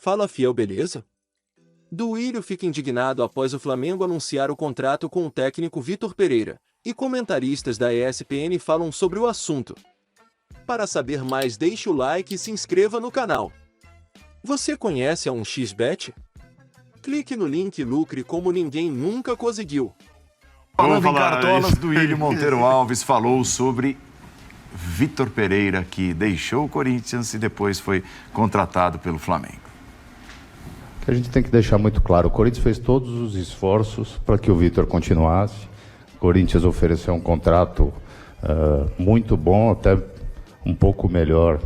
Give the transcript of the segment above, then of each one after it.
Fala fiel, beleza? Duílio fica indignado após o Flamengo anunciar o contrato com o técnico Vitor Pereira, e comentaristas da ESPN falam sobre o assunto. Para saber mais, deixe o like e se inscreva no canal. Você conhece a 1xBet? Clique no link e lucre como ninguém nunca conseguiu. Falando em cartolas, Duílio Monteiro Alves falou sobre Vitor Pereira, que deixou o Corinthians e depois foi contratado pelo Flamengo. A gente tem que deixar muito claro, o Corinthians fez todos os esforços para que o Vitor continuasse. O Corinthians ofereceu um contrato muito bom, até um pouco melhor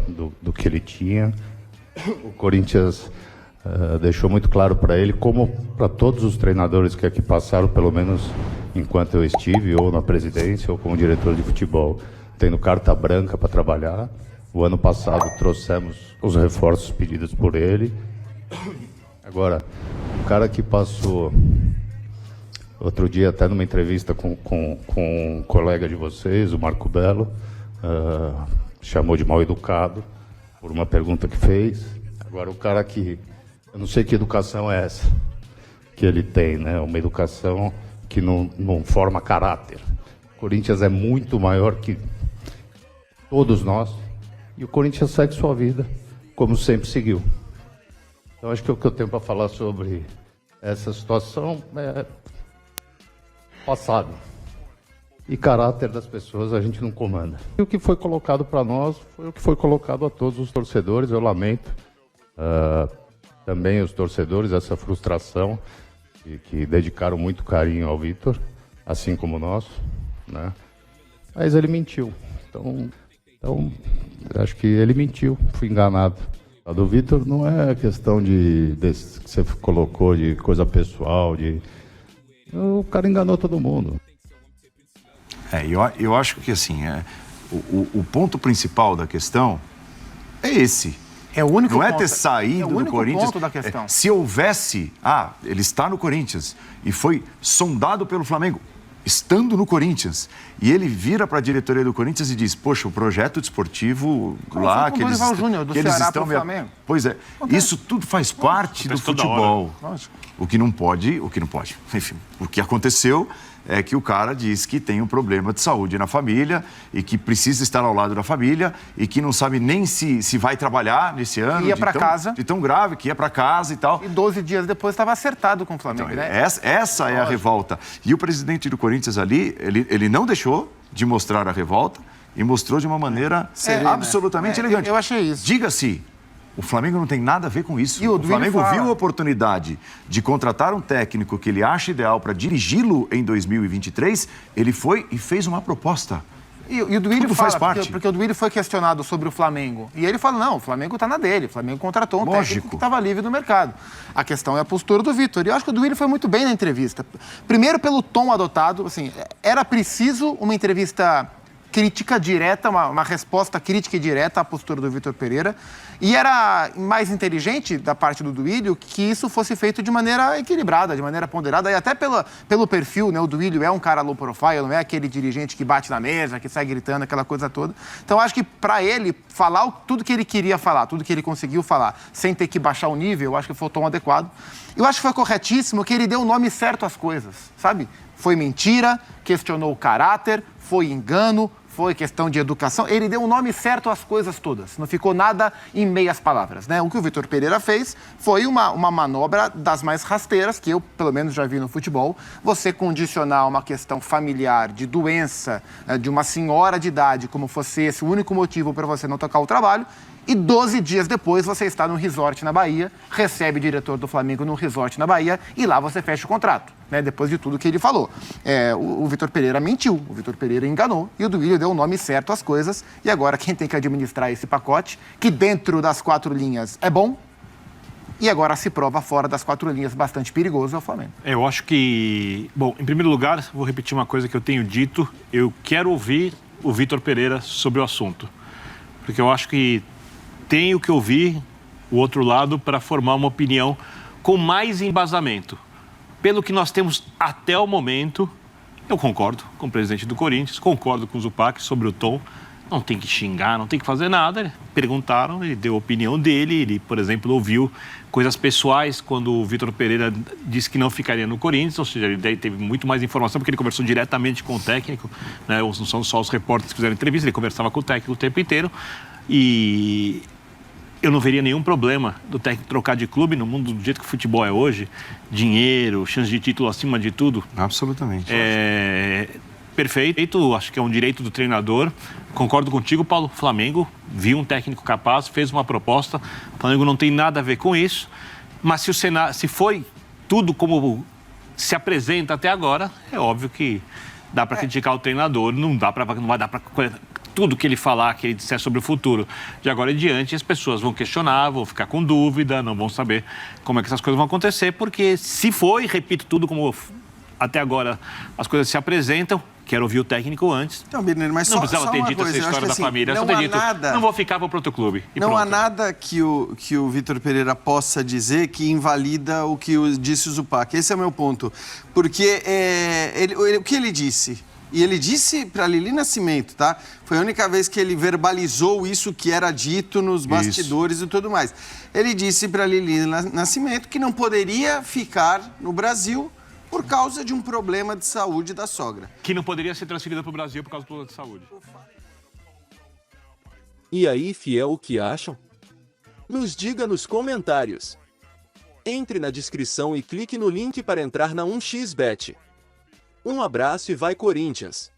do que ele tinha. O Corinthians deixou muito claro para ele, como para todos os treinadores que aqui passaram, pelo menos enquanto eu estive, ou na presidência, ou como diretor de futebol, tendo carta branca para trabalhar. O ano passado trouxemos os reforços pedidos por ele. Agora, o cara que passou, outro dia até numa entrevista com um colega de vocês, o Marco Belo, chamou de mal educado por uma pergunta que fez. Agora, o cara que, eu não sei que educação é essa que ele tem, né? Uma educação que não forma caráter. O Corinthians é muito maior que todos nós e o Corinthians segue sua vida como sempre seguiu. Então, acho que o que eu tenho para falar sobre essa situação é passado. E caráter das pessoas a gente não comanda. E o que foi colocado para nós foi o que foi colocado a todos os torcedores. Eu lamento também os torcedores, essa frustração, que dedicaram muito carinho ao Vitor, assim como nós, né? Mas ele mentiu. Então, acho que ele mentiu, fui enganado. A do Vitor não é questão que você colocou de coisa pessoal, o cara enganou todo mundo. Eu acho que assim, o ponto principal da questão é esse. É o único não é ponto, ter saído do Corinthians. Ponto da questão. Se houvesse, ele está no Corinthians e foi sondado pelo Flamengo, estando no Corinthians, e ele vira para a diretoria do Corinthians e diz: poxa, o projeto desportivo lá que eles estão... Pois é, isso tudo faz parte do futebol. O que não pode, enfim, o que aconteceu é que o cara diz que tem um problema de saúde na família e que precisa estar ao lado da família e que não sabe nem se vai trabalhar nesse ano. Ia para casa. De tão grave, que ia para casa e tal. E 12 dias depois estava acertado com o Flamengo, então, né? Essa é a revolta. E o presidente do Corinthians ali, ele não deixou de mostrar a revolta e mostrou de uma maneira absolutamente elegante. Eu achei isso. Diga-se, o Flamengo não tem nada a ver com isso. O Flamengo viu a oportunidade de contratar um técnico que ele acha ideal para dirigi-lo em 2023, ele foi e fez uma proposta. E o Duílio tudo faz parte. Porque o Duílio foi questionado sobre o Flamengo. E ele fala, não, o Flamengo está na dele. O Flamengo contratou um técnico que estava livre no mercado. A questão é a postura do Vitor. E eu acho que o Duílio foi muito bem na entrevista. Primeiro, pelo tom adotado. Assim, era preciso uma entrevista crítica direta, uma resposta crítica e direta à postura do Vitor Pereira. E era mais inteligente da parte do Duílio que isso fosse feito de maneira equilibrada, de maneira ponderada, e até pelo perfil, né? O Duílio é um cara low profile, não é aquele dirigente que bate na mesa, que sai gritando, aquela coisa toda. Então, acho que para ele falar tudo que ele queria falar, tudo que ele conseguiu falar, sem ter que baixar o nível, eu acho que foi o tom adequado. Eu acho que foi corretíssimo que ele deu o nome certo às coisas, sabe? Foi mentira, questionou o caráter, foi engano, foi questão de educação, ele deu o nome certo às coisas todas, não ficou nada em meias palavras, né? O que o Vitor Pereira fez foi uma manobra das mais rasteiras, que eu, pelo menos, já vi no futebol. Você condicionar uma questão familiar, de doença, de uma senhora de idade, como fosse esse o único motivo para você não tocar o trabalho, e 12 dias depois você está num resort na Bahia, recebe o diretor do Flamengo num resort na Bahia e lá você fecha o contrato, né? Depois de tudo que ele falou. O Vitor Pereira mentiu, o Vitor Pereira enganou e o Duílio deu o nome certo às coisas. E agora quem tem que administrar esse pacote, que dentro das 4 linhas é bom, e agora se prova fora das 4 linhas bastante perigoso, é o Flamengo. Eu acho que... Bom, em primeiro lugar, vou repetir uma coisa que eu tenho dito. Eu quero ouvir o Vitor Pereira sobre o assunto. Porque eu acho que tenho que ouvir o outro lado para formar uma opinião com mais embasamento. Pelo que nós temos até o momento, eu concordo com o presidente do Corinthians, concordo com o Zupac sobre o tom. não tem que xingar, não tem que fazer nada. Perguntaram, ele deu a opinião dele. Ele, por exemplo, ouviu coisas pessoais quando o Vitor Pereira disse que não ficaria no Corinthians, ou seja, ele teve muito mais informação porque ele conversou diretamente com o técnico, né? Não são só os repórteres que fizeram entrevista, ele conversava com o técnico o tempo inteiro. E eu não veria nenhum problema do técnico trocar de clube no mundo do jeito que o futebol é hoje. Dinheiro, chance de título acima de tudo. Absolutamente. Perfeito, acho que é um direito do treinador. Concordo contigo, Paulo. Flamengo viu um técnico capaz, fez uma proposta. O Flamengo não tem nada a ver com isso. Mas se foi tudo como se apresenta até agora, é óbvio que dá para criticar o treinador. Não vai dar para tudo que ele falar, que ele disser sobre o futuro. De agora em diante, as pessoas vão questionar, vão ficar com dúvida, não vão saber como é que essas coisas vão acontecer, porque se foi, repito, tudo como até agora as coisas se apresentam, quero ouvir o técnico antes. Então, Birner, mas não precisava ter dito essa história da família, só ter dito, não vou ficar, vou para outro clube. Não há nada que o Vitor Pereira possa dizer que invalida o que disse o Zupac. Esse é o meu ponto. Porque o que ele disse? E ele disse para Lili Nascimento, tá? Foi a única vez que ele verbalizou isso que era dito nos bastidores e tudo mais. Ele disse para Lili Nascimento que não poderia ficar no Brasil por causa de um problema de saúde da sogra. Que não poderia ser transferida para o Brasil por causa do problema de saúde. E aí, fiel, o que acham? Nos diga nos comentários. Entre na descrição e clique no link para entrar na 1xBet. Um abraço e vai Corinthians!